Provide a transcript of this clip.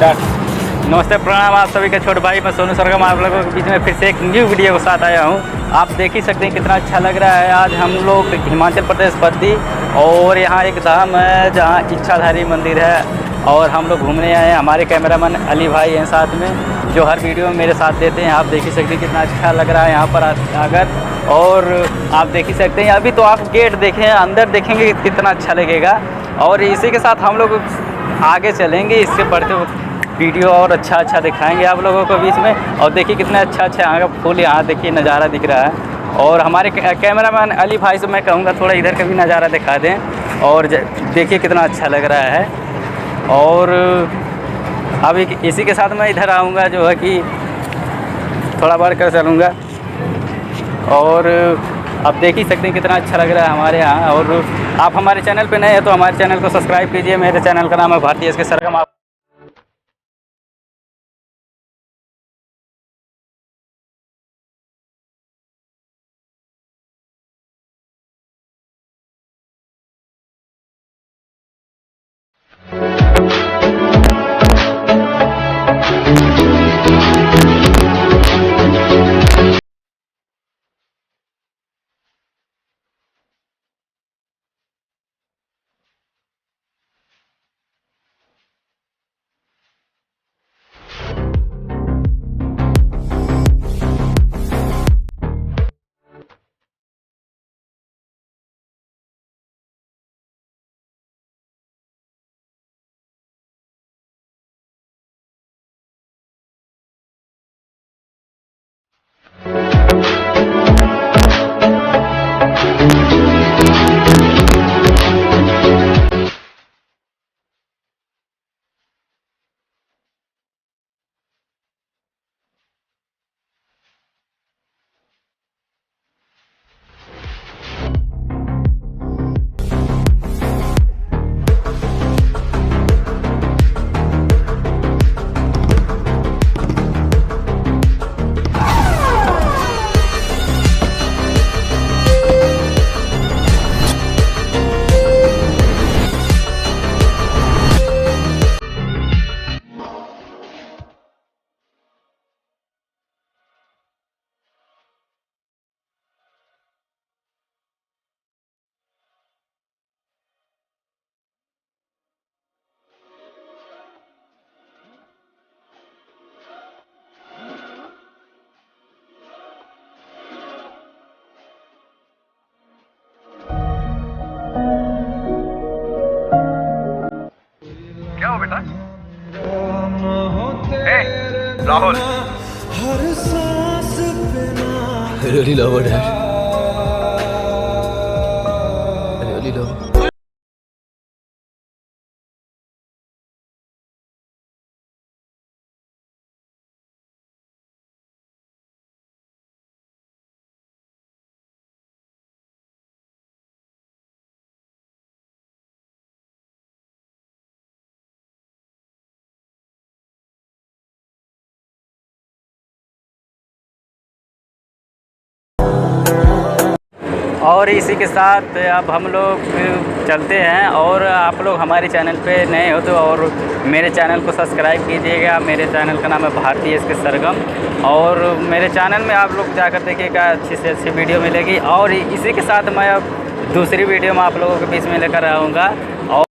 नमस्ते, प्रणाम आप सभी के छोटे भाई। मैं सोनू सरगम आप लोगों के बीच में फिर से एक न्यू वीडियो के साथ आया हूँ। आप देख ही सकते हैं कितना अच्छा लग रहा है। आज हम लोग हिमाचल प्रदेश बद्दी और यहाँ एक धाम है जहाँ इच्छाधारी मंदिर है और हम लोग घूमने आए हैं। हमारे कैमरामैन अली भाई हैं साथ में, जो हर वीडियो में मेरे साथ देते हैं। आप देख ही सकते हैं कितना अच्छा लग रहा है यहाँ पर आकर। और आप देख ही सकते हैं, अभी तो आप गेट देखें, अंदर देखेंगे कितना अच्छा लगेगा। और इसी के साथ हम लोग आगे चलेंगे, इससे बढ़ते वीडियो और अच्छा दिखाएंगे आप लोगों को बीच में। और देखिए कितना अच्छा यहाँ का फूल, यहाँ देखिए नज़ारा दिख रहा है। और हमारे कैमरामैन अली भाई से मैं कहूँगा थोड़ा इधर का भी नज़ारा दिखा दें। और देखिए कितना अच्छा लग रहा है। और अभी इसी के साथ मैं इधर आऊँगा, जो है कि थोड़ा बढ़ कर चलूँगा। और आप देख ही सकते हैं कितना अच्छा लग रहा है हमारे यहाँ। और आप हमारे चैनल पे नए हैं तो हमारे चैनल को सब्सक्राइब कीजिए। मेरे चैनल का नाम है भारती एस के सरगम। आप क्या हो बेटा? Rahul, I really love her, Dad. I really love her. और इसी के साथ अब हम लोग चलते हैं। और आप लोग हमारे चैनल पे नए हो तो और मेरे चैनल को सब्सक्राइब कीजिएगा। मेरे चैनल का नाम है भारती एस के सरगम। और मेरे चैनल में आप लोग जाकर देखिएगा, अच्छी से अच्छी वीडियो मिलेगी। और इसी के साथ मैं अब दूसरी वीडियो में आप लोगों के बीच में लेकर आऊँगा। और